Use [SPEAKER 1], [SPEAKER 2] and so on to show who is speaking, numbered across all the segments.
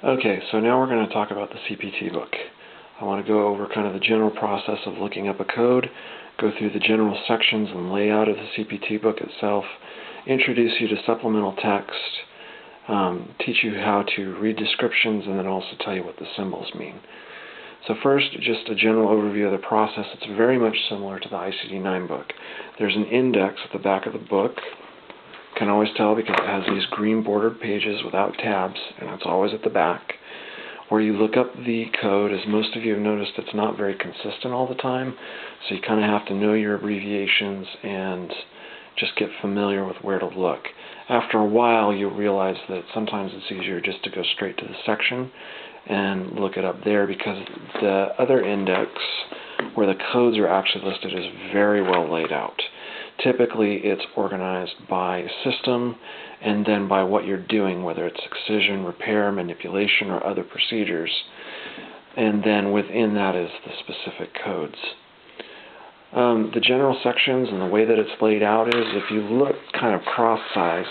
[SPEAKER 1] Okay, so now we're going to talk about the CPT book. I want to go over kind of the general process of looking up a code, go through the general sections and layout of the CPT book itself, introduce you to supplemental text, teach you how to read descriptions, and then also tell you what the symbols mean. So first, just a general overview of the process. It's very much similar to the ICD-9 book. There's an index at the back of the book. Can always tell because it has these green bordered pages without tabs, and it's always at the back, where you look up the code. As most of you have noticed, it's not very consistent all the time, so you kind of have to know your abbreviations and just get familiar with where to look. After a while, you'll realize that sometimes it's easier just to go straight to the section and look it up there, because the other index where the codes are actually listed is very well laid out. Typically, it's organized by system and then by what you're doing, whether it's excision, repair, manipulation, or other procedures. And then within that is the specific codes. The general sections and the way that it's laid out is, if you look kind of cross-size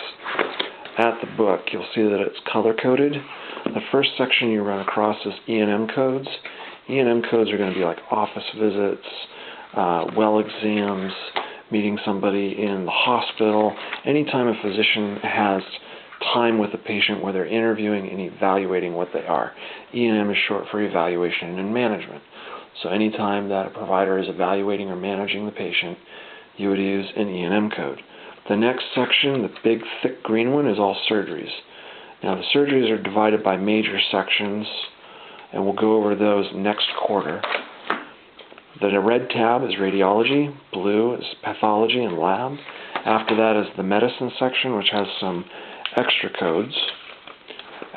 [SPEAKER 1] at the book, you'll see that it's color-coded. The first section you run across is E&M codes. E&M codes are going to be like office visits, well exams, meeting somebody in the hospital, anytime a physician has time with a patient where they're interviewing and evaluating what they are. E&M is short for evaluation and management. So anytime that a provider is evaluating or managing the patient, you would use an E&M code. The next section, the big thick green one, is all surgeries. Now the surgeries are divided by major sections, and we'll go over those next quarter. The red tab is radiology, blue is pathology and lab. After that is the medicine section, which has some extra codes.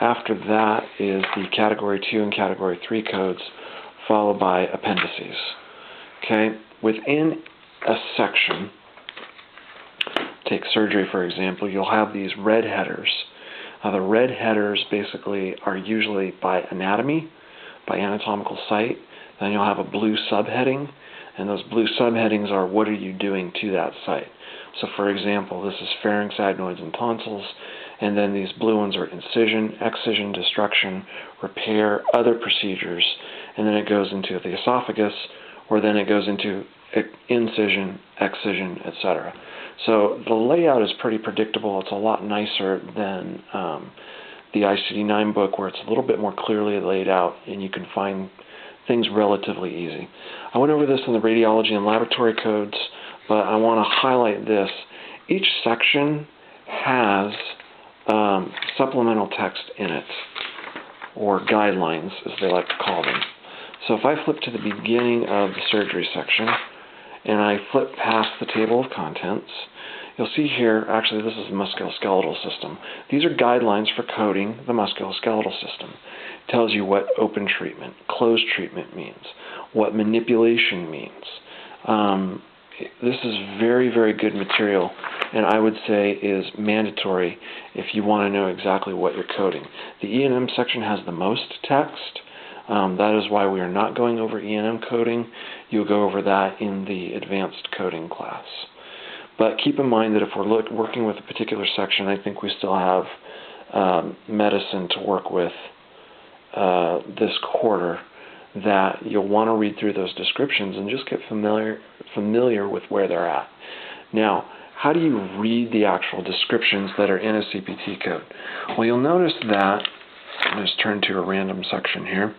[SPEAKER 1] After that is the Category 2 and Category 3 codes, followed by appendices. Okay, within a section, take surgery for example, you'll have these red headers. The red headers basically are usually by anatomy, by anatomical site. Then you'll have a blue subheading, and those blue subheadings are what are you doing to that site. So for example, this is pharynx, adenoids, and tonsils, and then these blue ones are incision, excision, destruction, repair, other procedures, and then it goes into the esophagus, or then it goes into incision, excision, etc. So the layout is pretty predictable. It's a lot nicer than the ICD-9 book, where it's a little bit more clearly laid out and you can find things relatively easy. I went over this in the radiology and laboratory codes, but I want to highlight this. Each section has supplemental text in it, or guidelines as they like to call them. So if I flip to the beginning of the surgery section and I flip past the table of contents, you'll see here, actually this is the musculoskeletal system. These are guidelines for coding the musculoskeletal system. It tells you what open treatment, closed treatment means, what manipulation means. This is very, very good material, and I would say is mandatory if you want to know exactly what you're coding. The E&M section has the most text. That is why we are not going over E&M coding. You'll go over that in the advanced coding class. But keep in mind that if we're working with a particular section, I think we still have medicine to work with this quarter, that you'll want to read through those descriptions and just get familiar with where they're at. Now, how do you read the actual descriptions that are in a CPT code? Well, you'll notice that, let's turn to a random section here.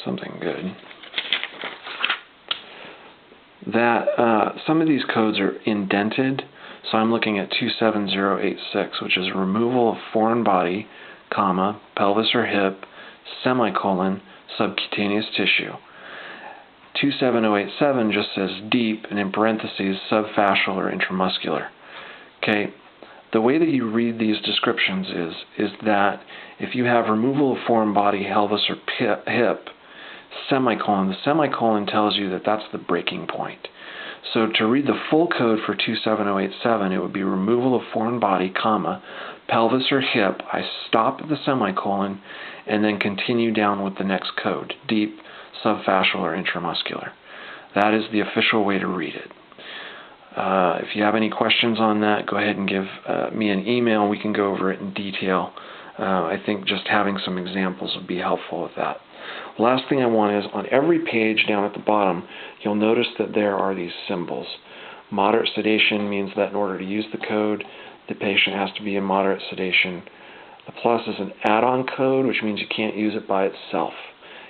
[SPEAKER 1] Something good. That some of these codes are indented, so I'm looking at 27086, which is removal of foreign body, comma, pelvis or hip, semicolon, subcutaneous tissue. 27087 just says deep, and in parentheses, subfascial or intramuscular. Okay, the way that you read these descriptions is that if you have removal of foreign body, pelvis or hip, semicolon, the semicolon tells you that that's the breaking point. So to read the full code for 27087, it would be removal of foreign body, comma, pelvis or hip. I stop at the semicolon and then continue down with the next code, deep, subfascial, or intramuscular. That is the official way to read it. If you have any questions on that, go ahead and give me an email. We can go over it in detail. I think just having some examples would be helpful with that. The last thing I want is, on every page down at the bottom, you'll notice that there are these symbols. Moderate sedation means that in order to use the code, the patient has to be in moderate sedation. The plus is an add-on code, which means you can't use it by itself.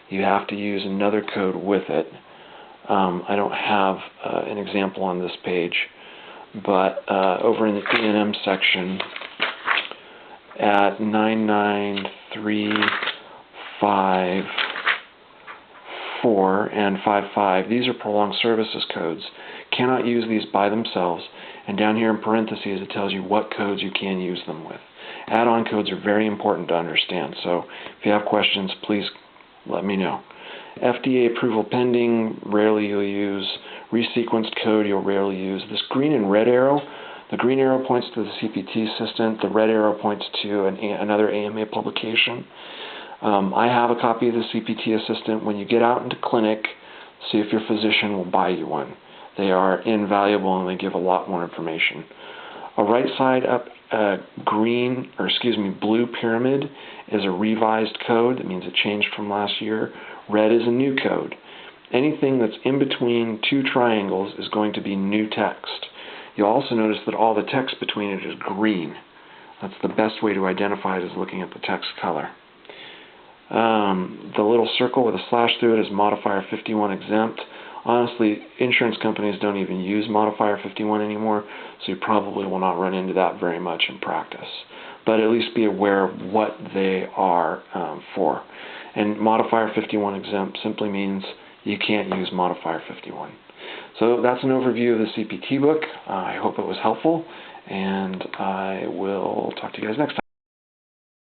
[SPEAKER 1] You have to use another code with it. I don't have an example on this page, but over in the E&M section at 99354 and 55, these are prolonged services codes. Cannot use these by themselves, and down here in parentheses it tells you what codes you can use them with. Add-on codes are very important to understand, so if you have questions, please let me know. FDA approval pending, rarely you'll use. Resequenced code, you'll rarely use. This green and red arrow, the green arrow points to the CPT assistant, the red arrow points to another AMA publication. I have a copy of the CPT assistant. When you get out into clinic, see if your physician will buy you one. They are invaluable and they give a lot more information. A right side up blue pyramid is a revised code. That means it changed from last year. Red is a new code. Anything that's in between two triangles is going to be new text. You'll also notice that all the text between it is green. That's the best way to identify it, is looking at the text color. The little circle with a slash through it is modifier 51 exempt. Honestly, insurance companies don't even use modifier 51 anymore, so you probably will not run into that very much in practice. But at least be aware of what they are for. And modifier 51 exempt simply means you can't use modifier 51. So that's an overview of the CPT book. I hope it was helpful, and I will talk to you guys next time.